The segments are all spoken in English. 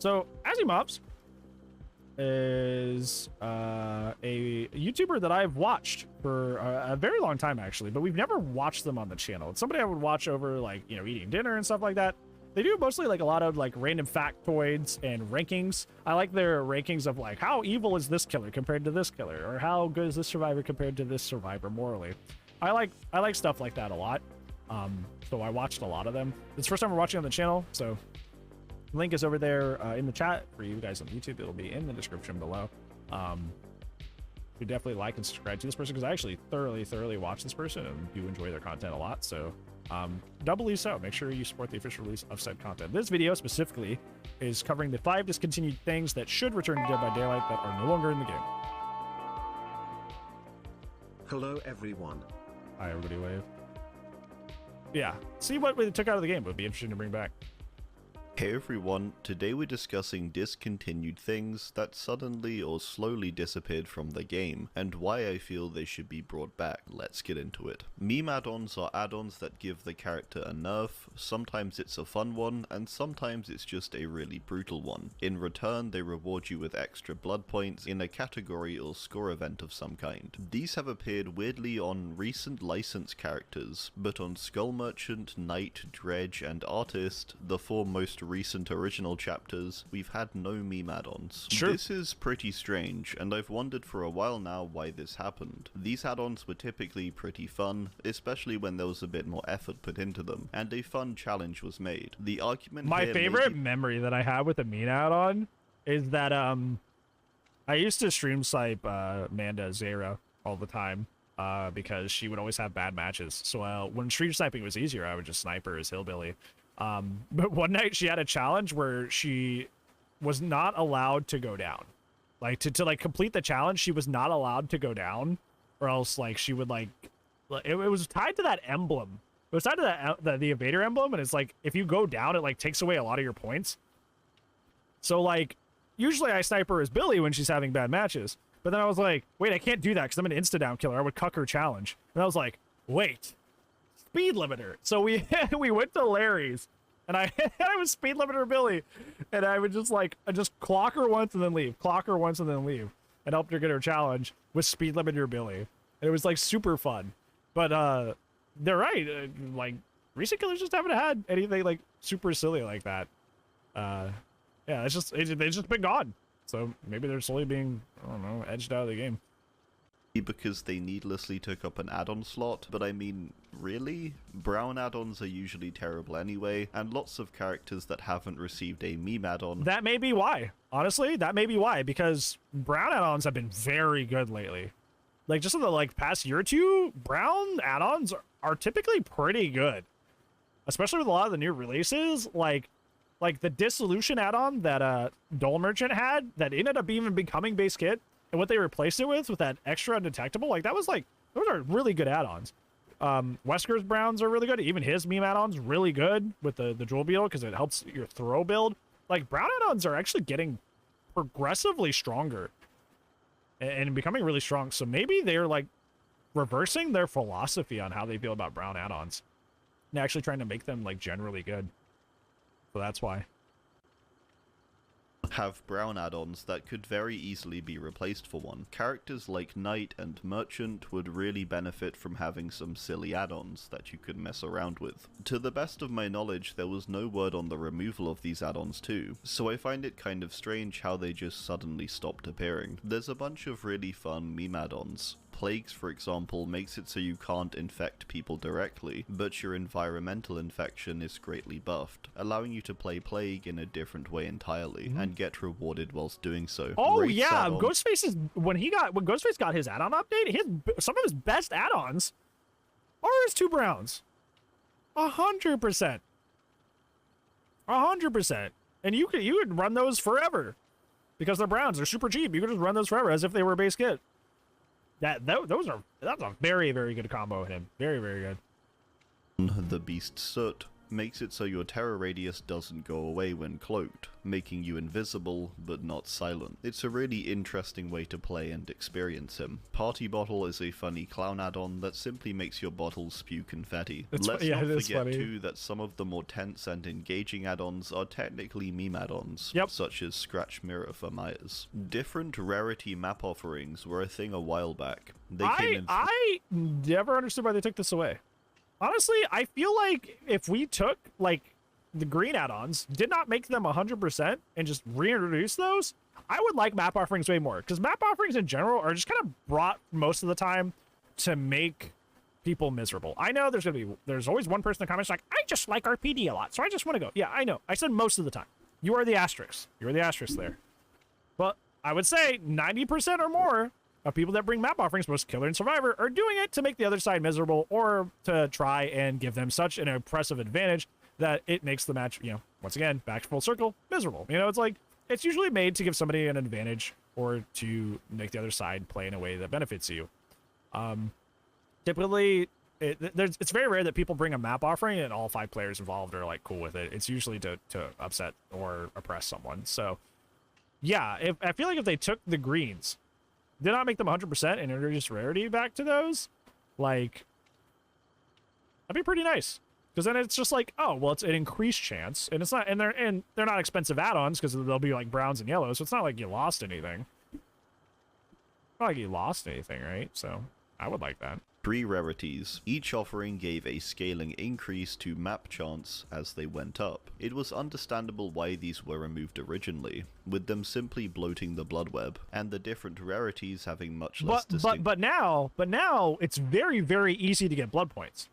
So AZHYMOV'S is a YouTuber that I've watched for a very long time, actually, but we've never watched them on the channel. It's somebody I would watch over, like, you know, eating dinner and stuff like that. They do mostly like a lot of like random factoids and rankings. I like their rankings of like, how evil is this killer compared to this killer, or how good is this survivor compared to this survivor morally. I like stuff like that a lot. So I watched a lot of them. It's the first time we're watching on the channel, so link is over there in the chat for you guys on YouTube. It'll be in the description below. You definitely like and subscribe to this person, because I actually thoroughly watch this person and do enjoy their content a lot. So doubly so. Make sure you support the official release of said content. This video specifically is covering the 5 discontinued things that should return to Dead by Daylight that are no longer in the game. Hello everyone. Hi everybody, wave. Yeah, see what we took out of the game would be interesting to bring back. Hey everyone, today we're discussing discontinued things that suddenly or slowly disappeared from the game, and why I feel they should be brought back. Let's get into it. Meme add-ons are add-ons that give the character a nerf. Sometimes it's a fun one, and sometimes it's just a really brutal one. In return, they reward you with extra blood points in a category or score event of some kind. These have appeared weirdly on recent licensed characters, but on Skull Merchant, Knight, Dredge, and Artist, the 4 most recent original chapters, we've had no meme add-ons. Sure. This is pretty strange, and I've wondered for a while now why this happened. These add-ons were typically pretty fun, especially when there was a bit more effort put into them, and a fun challenge was made. The argument My here favorite memory that I have with the meme add-on is that I used to stream snipe Amanda Zara all the time because she would always have bad matches. So when stream sniping was easier, I would just snipe her as Hillbilly. But one night she had a challenge where she was not allowed to go down. Like to like complete the challenge, she was not allowed to go down, or else like she would like, it was tied to that emblem. It was tied to that the evader emblem, and it's like if you go down, it like takes away a lot of your points. So like usually I snipe her as Billy when she's having bad matches, but then I was like, wait, I can't do that because I'm an insta down killer. I would cuck her challenge, and I was like, wait. Speed limiter. So we went to Larry's, and I was speed limiter Billy, and I would just like just clock her once and then leave, clock her once and then leave, and helped her get her challenge with speed limiter Billy. And it was like super fun. But they're right. Like recent killers just haven't had anything like super silly like that. Yeah, they've just been gone. So maybe they're slowly being, I don't know, edged out of the game. Because they needlessly took up an add-on slot, but I mean, really? Brown add-ons are usually terrible anyway, and lots of characters that haven't received a meme add-on. That may be why. Honestly, that may be why, because Brown add-ons have been very good lately. Like, just in the like past year or two, Brown add-ons are typically pretty good. Especially with a lot of the new releases, like the Dissolution add-on that Dole Merchant had, that ended up even becoming base kit. And what they replaced it with that extra undetectable, like that was like, those are really good add-ons. Wesker's Browns are really good. Even his meme add-ons really good with the Jewel Beetle because it helps your throw build. Like Brown add-ons are actually getting progressively stronger and becoming really strong. So maybe they're like reversing their philosophy on how they feel about Brown add-ons and actually trying to make them like generally good. So that's why. Have brown add-ons that could very easily be replaced for one. Characters like Knight and Merchant would really benefit from having some silly add-ons that you could mess around with. To the best of my knowledge, there was no word on the removal of these add-ons too, so I find it kind of strange how they just suddenly stopped appearing. There's a bunch of really fun meme add-ons. Plagues, for example, makes it so you can't infect people directly, but your environmental infection is greatly buffed, allowing you to play Plague in a different way entirely, and get rewarded whilst doing so. Oh yeah, Ghostface is, when Ghostface got his add-on update, some of his best add-ons are his 2 Browns. 100%. 100%. And you could run those forever. Because they're Browns, they're super cheap. You could just run those forever as if they were a base kit. That's a very, very good combo with him. Very, very good. The Beast Soot. makes it so your terror radius doesn't go away when cloaked, making you invisible but not silent. It's a really interesting way to play and experience him. Party Bottle is a funny clown add-on that simply makes your bottles spew confetti. Let's not forget too that some of the more tense and engaging add-ons are technically meme add-ons, such as Scratch Mirror for Myers. Different rarity map offerings were a thing a while back. I never understood why they took this away. Honestly, I feel like if we took, like, the green add-ons, did not make them 100%, and just reintroduce those, I would like map offerings way more. Because map offerings in general are just kind of brought most of the time to make people miserable. I know there's always one person in the comments like, I just like RPD a lot, so I just want to go. Yeah, I know. I said most of the time. You are the asterisk. You're the asterisk there. But I would say 90% or more of people that bring map offerings, most Killer and Survivor, are doing it to make the other side miserable or to try and give them such an impressive advantage that it makes the match, you know, once again, back to full circle, miserable. You know, it's like, it's usually made to give somebody an advantage or to make the other side play in a way that benefits you. Typically, it's very rare that people bring a map offering and all 5 players involved are like cool with it. It's usually to upset or oppress someone. So yeah, I feel like if they took the greens, did not make them 100% and introduce rarity back to those, like, that'd be pretty nice. Because then it's just like, oh, well, it's an increased chance, and it's not, and they're not expensive add-ons because they'll be like browns and yellows, so it's not like you lost anything. Not like you lost anything, right? So I would like that. 3 rarities. Each offering gave a scaling increase to map chance as they went up. It was understandable why these were removed originally, with them simply bloating the blood web, and the different rarities having much less distinct. But now it's very, very easy to get blood points.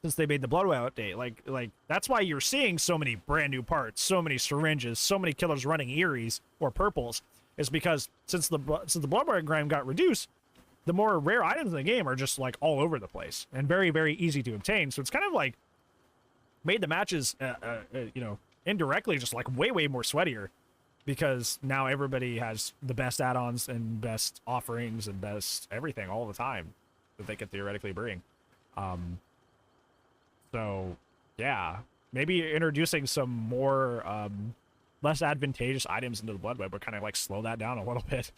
Since they made the blood web update, like that's why you're seeing so many brand new parts, so many syringes, so many killers running Eries or purples, is because since the blood web grind got reduced, the more rare items in the game are just like all over the place and very, very easy to obtain. So it's kind of like made the matches, you know, indirectly just like way, way more sweatier because now everybody has the best add-ons and best offerings and best everything all the time that they could theoretically bring. So yeah, maybe introducing some more less advantageous items into the blood web would kind of like slow that down a little bit.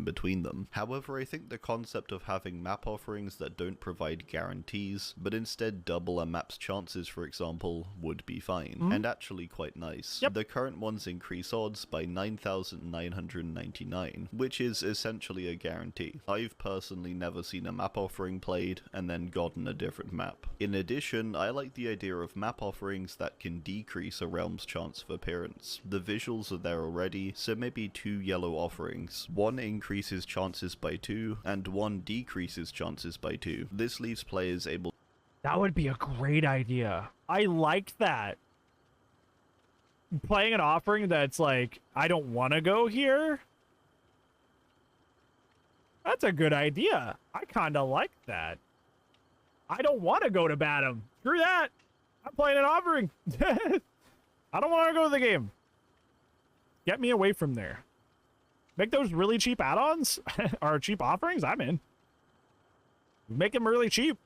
Between them. However, I think the concept of having map offerings that don't provide guarantees, but instead double a map's chances, for example, would be fine, and actually quite nice. The current ones increase odds by 9,999, which is essentially a guarantee. I've personally never seen a map offering played and then gotten a different map. In addition, I like the idea of map offerings that can decrease a realm's chance of appearance. The visuals are there already, so maybe 2 yellow offerings. One increases chances by 2, and 1 decreases chances by 2. This leaves players able... That would be a great idea. I like that. Playing an offering that's like, I don't want to go here. That's a good idea. I kind of like that. I don't want to go to Badham. Screw that. I'm playing an offering. I don't want to go to the game. Get me away from there. Make those really cheap add-ons or cheap offerings. I'm in. Make them really cheap.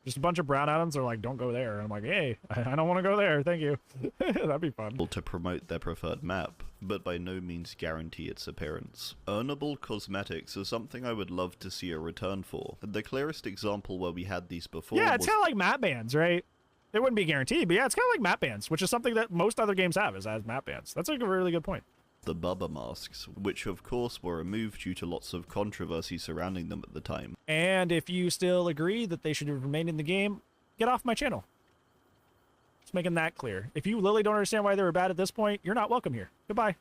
Just a bunch of brown add-ons are like, don't go there. And I'm like, hey, I don't want to go there. Thank you. That'd be fun. To promote their preferred map, but by no means guarantee its appearance. Earnable cosmetics is something I would love to see a return for. The clearest example where we had these before Yeah, it's kind of like map bands, right? It wouldn't be guaranteed, but yeah, it's kind of like map bands, which is something that most other games have, is as map bands. That's like a really good point. The Bubba masks, which of course were removed due to lots of controversy surrounding them at the time. And if you still agree that they should have remained in the game, get off my channel. Just making that clear. If you literally don't understand why they were bad at this point, you're not welcome here. Goodbye.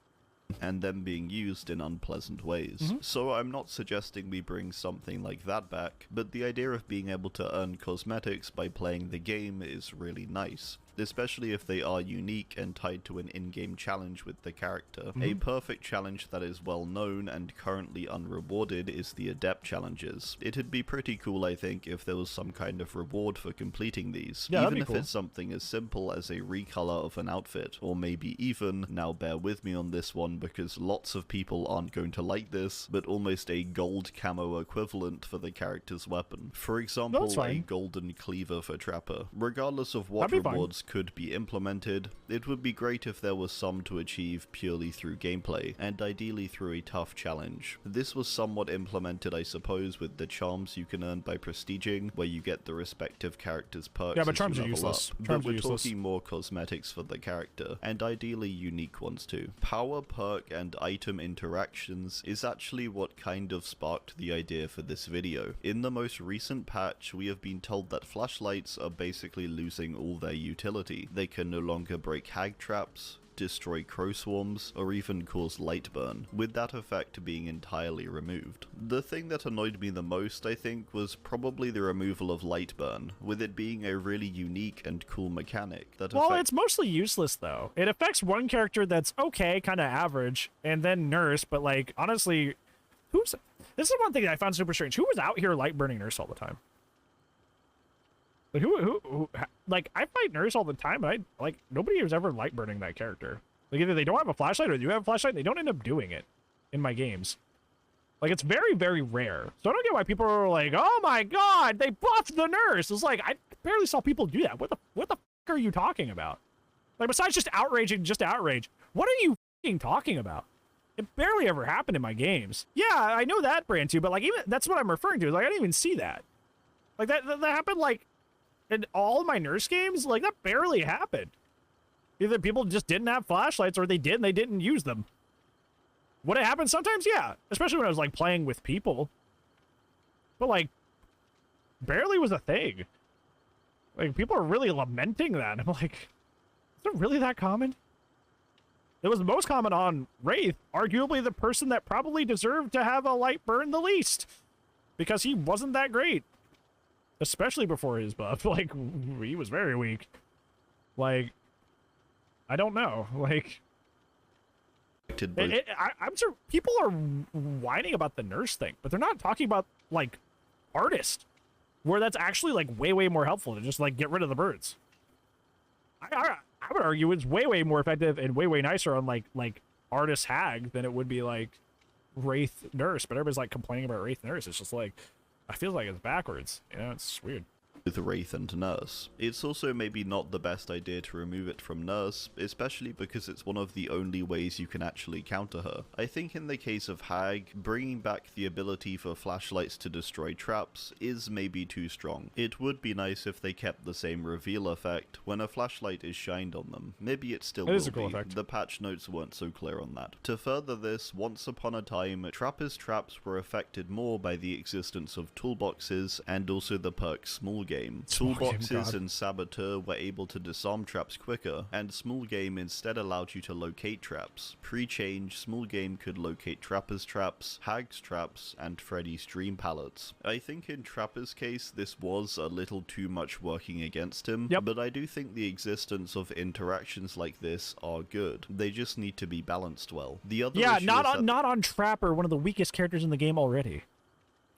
And them being used in unpleasant ways. So I'm not suggesting we bring something like that back, but the idea of being able to earn cosmetics by playing the game is really nice. especially if they are unique and tied to an in-game challenge with the character. A perfect challenge that is well known and currently unrewarded is the Adept challenges. It'd be pretty cool, I think, if there was some kind of reward for completing these, Yeah, even if it's something as simple as a recolor of an outfit, or maybe even, now bear with me on this one because lots of people aren't going to like this, but almost a gold camo equivalent for the character's weapon. For example, a golden cleaver for Trapper. Regardless of what rewards could be implemented, it would be great if there was some to achieve purely through gameplay, and ideally through a tough challenge. This was somewhat implemented, I suppose, with the charms you can earn by prestiging, where you get the respective character's perks but charms are useless. But we're talking more cosmetics for the character, and ideally unique ones too. Power, perk, and item interactions is actually what kind of sparked the idea for this video. In the most recent patch, we have been told that flashlights are basically losing all their utility. They can no longer break hag traps, destroy crow swarms, or even cause light burn, with that effect being entirely removed. The thing that annoyed me the most, I think, was probably the removal of light burn, with it being a really unique and cool mechanic. Well, it's mostly useless though. It affects one character that's okay, kind of average, and then Nurse, but like, honestly, this is one thing that I found super strange. Who was out here light burning Nurse all the time? Like, who like, I fight Nurse all the time, but nobody was ever light burning that character. Like, either they don't have a flashlight or you have a flashlight, and they don't end up doing it in my games. Like, it's very, very rare. So I don't get why people are like, oh my god, they buffed the Nurse. It's like, I barely saw people do that. What the f are you talking about? Like, besides just outraging, just outrage, what are you f***ing talking about? It barely ever happened in my games. Yeah, I know that, Bran, too, but like, even that's what I'm referring to. Like, I didn't even see that. Like, that happened, like, in all my Nurse games. Like, that barely happened. Either people just didn't have flashlights, or they did and they didn't use them. Would it happen sometimes? Yeah. Especially when I was, like, playing with people. But, like, barely was a thing. Like, people are really lamenting that. I'm like, is it really that common? It was most common on Wraith, arguably the person that probably deserved to have a light burn the least. Because he wasn't that great. Especially before his buff. Like, he was very weak. Like, I don't know. Like, I'm sure people are whining about the Nurse thing, but they're not talking about, like, Artist, where that's actually, like, way, way more helpful to just, like, get rid of the birds. I would argue it's way, way more effective and way, way nicer on, like Artist Hag than it would be, like, Wraith Nurse, but everybody's, like, complaining about Wraith Nurse. It's just, like, I feel like it's backwards. You know, it's weird. With Wraith and Nurse. It's also maybe not the best idea to remove it from Nurse, especially because it's one of the only ways you can actually counter her. I think in the case of Hag, bringing back the ability for flashlights to destroy traps is maybe too strong. It would be nice if they kept the same reveal effect when a flashlight is shined on them. Maybe it still will be. The patch notes weren't so clear on that. To further this, once upon a time, Trapper's traps were affected more by the existence of toolboxes and also the perk Small Game. Toolboxes and Saboteur were able to disarm traps quicker, and Small Game instead allowed you to locate traps. Pre-change, Small Game could locate Trapper's traps, Hag's traps, and Freddy's dream pallets. I think in Trapper's case, this was a little too much working against him, but I do think the existence of interactions like this are good. They just need to be balanced well. The other issue not on Trapper, one of the weakest characters in the game already.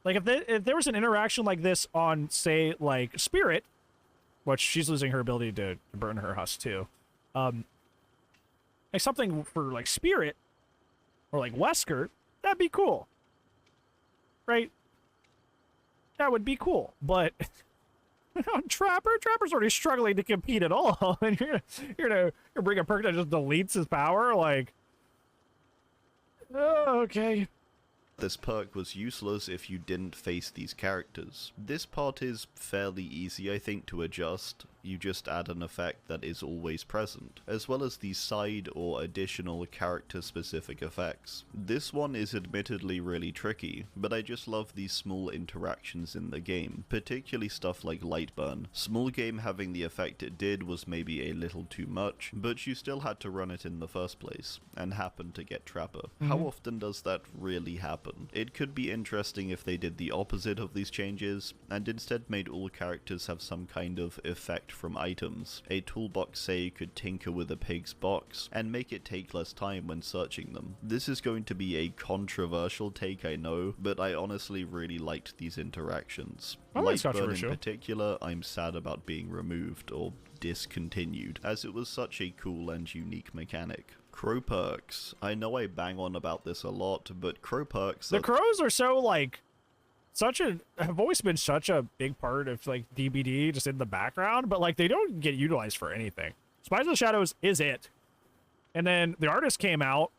Like, if there was an interaction like this on, say, like, Spirit, which she's losing her ability to burn her husk, too. Like, something for, like, Spirit, or, like, Wesker, that'd be cool. Right? That would be cool. But, on Trapper's already struggling to compete at all. And you're gonna bring a perk that just deletes his power? Like, oh, okay. This perk was useless if you didn't face these characters. This part is fairly easy, I think, to adjust. You just add an effect that is always present, as well as the side or additional character-specific effects. This one is admittedly really tricky, but I just love these small interactions in the game, particularly stuff like Lightburn. Small Game having the effect it did was maybe a little too much, but you still had to run it in the first place, and happened to get Trapper. How often does that really happen? It could be interesting if they did the opposite of these changes, and instead made all characters have some kind of effect from items. A toolbox, say, could tinker with a pig's box and make it take less time when searching them. This is going to be a controversial take, I know, but I honestly really liked these interactions. Like Bran in particular, I'm sad about being removed or discontinued, as it was such a cool and unique mechanic. Crow perks. I know I bang on about this a lot, but crow perks... The crows are so, like, have always been such a big part of, like, DBD, just in the background, but, like, they don't get utilized for anything. Spies of the Shadows is it. And then the artist came out,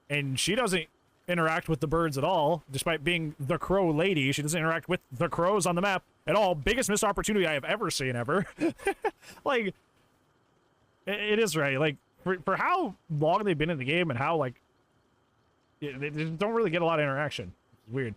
and she doesn't interact with the birds at all, despite being the crow lady. She doesn't interact with the crows on the map at all. Biggest missed opportunity I have ever seen, ever. Like, it is right. Like, for how long they've been in the game and how, like, they don't really get a lot of interaction. It's weird.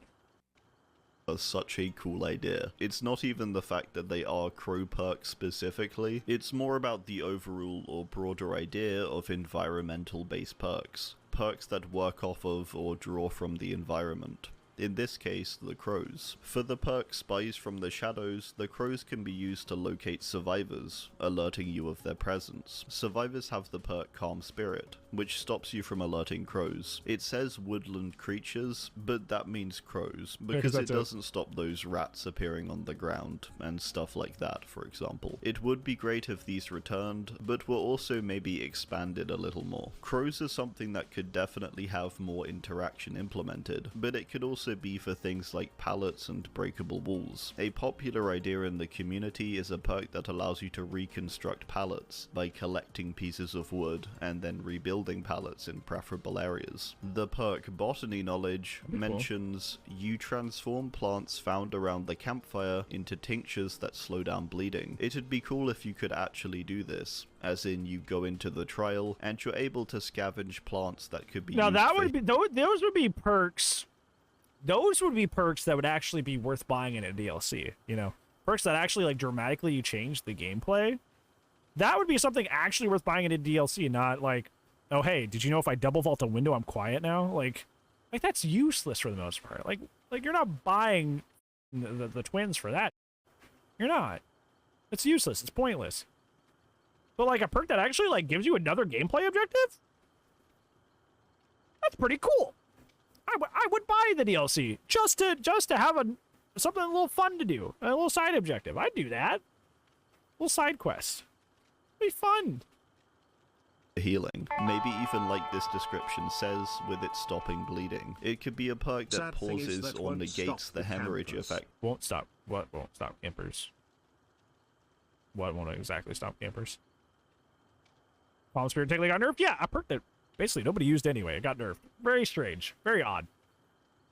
Such a cool idea. It's not even the fact that they are crow perks specifically, it's more about the overall or broader idea of environmental based perks. Perks that work off of or draw from the environment. In this case, the crows. For the perk Spies from the Shadows, the crows can be used to locate survivors, alerting you of their presence. Survivors have the perk Calm Spirit, which stops you from alerting crows. It says woodland creatures, but that means crows, because it doesn't stop those rats appearing on the ground, and stuff like that, for example. It would be great if these returned, but were also maybe expanded a little more. Crows are something that could definitely have more interaction implemented, but it could also be for things like pallets and breakable walls. A popular idea in the community is a perk that allows you to reconstruct pallets by collecting pieces of wood and then rebuilding pallets in preferable areas. The perk Botany Knowledge mentions you transform plants found around the campfire into tinctures that slow down bleeding. It'd be cool if you could actually do this, as in you go into the trial and you're able to scavenge plants that could be used that would be those would be perks. Those would be perks that would actually be worth buying in a DLC, you know? Perks that actually, like, dramatically change the gameplay. That would be something actually worth buying in a DLC, not like, oh, hey, did you know if I double vault a window, I'm quiet now? Like that's useless for the most part. Like you're not buying the twins for that. You're not. It's useless. It's pointless. But, like, a perk that actually, like, gives you another gameplay objective? That's pretty cool. I would buy the DLC just to have something a little fun to do, a little side objective. I'd do that. A little side quest. It'd be fun. Healing. Maybe even like this description says, with it stopping bleeding. It could be a perk that pauses or negates the hemorrhage effect. Won't stop. What won't stop campers? What won't exactly stop campers? Calm Spirit technically got nerfed? Yeah, a perk that basically nobody used anyway. It got nerfed. Very strange. Very odd.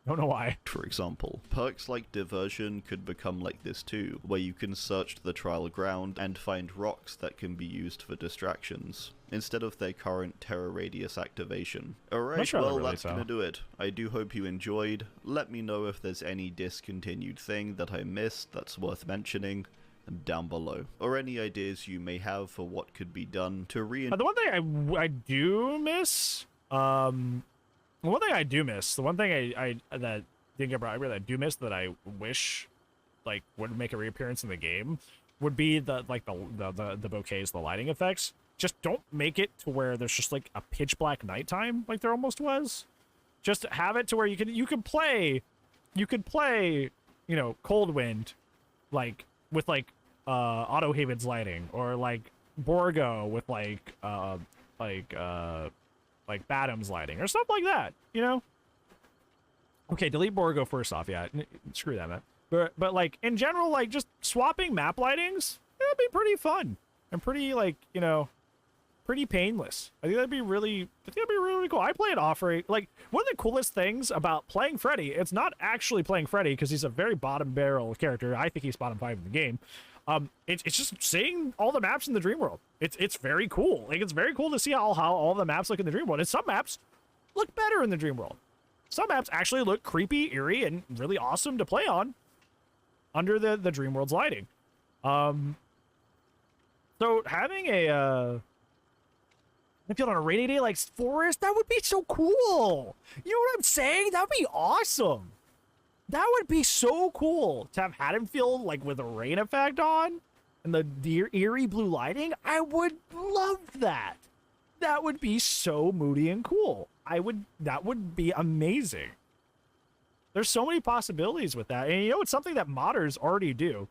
Don't know why. For example, perks like Diversion could become like this too, where you can search the trial ground and find rocks that can be used for distractions, instead of their current terror radius activation. Alright, well, that's gonna do it. I do hope you enjoyed. Let me know if there's any discontinued thing that I missed that's worth mentioning down below, or any ideas you may have for what could be done to the one thing I do miss, the one thing I do miss, the one thing I that didn't get brought over that I do miss that I wish, like, would make a reappearance in the game would be the bouquets, the lighting effects. Just don't make it to where there's just like a pitch black nighttime like there almost was. Just have it to where you could play, you know, Cold Wind, like with like Auto Haven's lighting, or like Borgo with like Badham's lighting or stuff like that, you know? Okay, delete Borgo first off, yeah, screw that, man. But like, in general, like, just swapping map lightings, it'd be pretty fun. And pretty, like, you know, pretty painless. I think that'd be really cool. I play it off-rate. Like, one of the coolest things about playing Freddy, it's not actually playing Freddy, because he's a very bottom barrel character. I think he's bottom 5 in the game. It's just seeing all the maps in the dream world. It's very cool. Like, it's very cool to see how all the maps look in the dream world. And some maps look better in the dream world. Some maps actually look creepy, eerie, and really awesome to play on under the dream world's lighting. So having a field on a rainy day like forest, that would be so cool. You know what I'm saying? That would be awesome. That would be so cool to have Haddonfield like with a rain effect on. and the eerie blue lighting, I would love that. That would be so moody and cool. That would be amazing. There's so many possibilities with that. And you know, it's something that modders already do.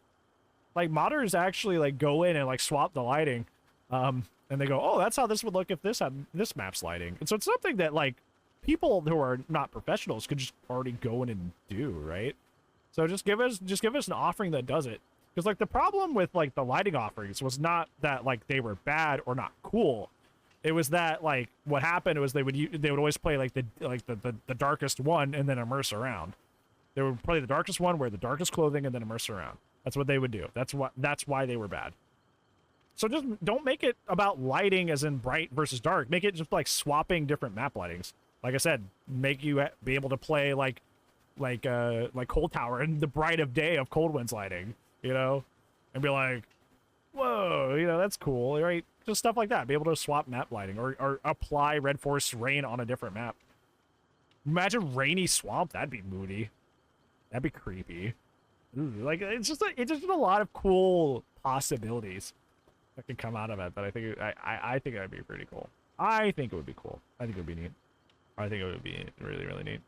Like, modders actually, like, go in and, like, swap the lighting. And they go, oh, that's how this would look if this had this map's lighting. And so it's something that, like, people who are not professionals could just already go in and do, right? So just give us an offering that does it. Because, like, the problem with, like, the lighting offerings was not that, like, they were bad or not cool. It was that, like, what happened was they would always play like the darkest one and then immerse around. They would play the darkest one, wear the darkest clothing, and then immerse around. That's what they would do. That's why they were bad. So just don't make it about lighting as in bright versus dark. Make it just like swapping different map lightings. Like I said, make you be able to play like Cold Tower in the bright of day of Cold Wind's lighting, you know, and be like, whoa, you know, that's cool, right? Just stuff like that. Be able to swap map lighting or apply Red Force Rain on a different map. Imagine Rainy Swamp. That'd be moody. That'd be creepy. Ooh, like, it's just a lot of cool possibilities that could come out of it. But I think I think that'd be pretty cool. I think it would be cool. I think it would be neat. I think it would be really, really neat.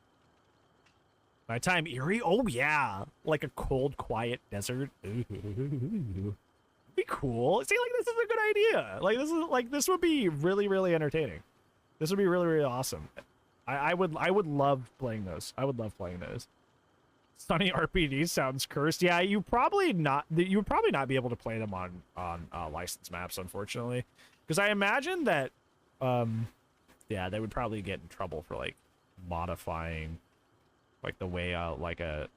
Nighttime Eerie? Oh yeah, like a cold, quiet desert. Ooh. Be cool. See, like, this is a good idea. This would be really, really entertaining. This would be really, really awesome. I would love playing those. I would love playing those. Sunny RPD sounds cursed. Yeah, you would probably not be able to play them on licensed maps, unfortunately, because I imagine that yeah, they would probably get in trouble for like modifying like the way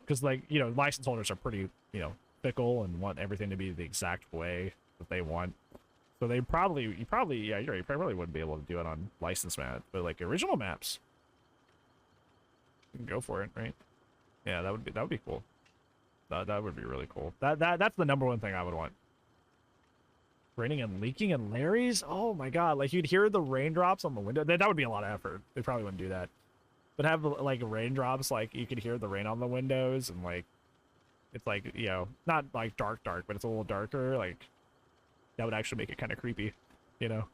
because like, you know, license holders are pretty, you know, fickle and want everything to be the exact way that they want. So they probably, yeah, you're right, you probably wouldn't be able to do it on licensed maps, but like original maps, you can go for it, right? Yeah, that would be cool. That would be really cool. That's the number one thing I would want. Raining and leaking and Larry's? Oh my god, like you'd hear the raindrops on the window. That would be a lot of effort. They probably wouldn't do that. But have like raindrops, like you could hear the rain on the windows, and like it's like, you know, not like dark, but it's a little darker. Like that would actually make it kind of creepy, you know.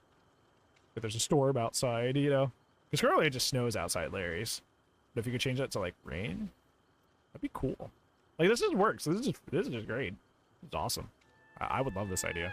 If there's a storm outside, you know, because currently it just snows outside Larry's. But if you could change that to like rain, that'd be cool. Like this just works. This is just great. It's awesome. I would love this idea.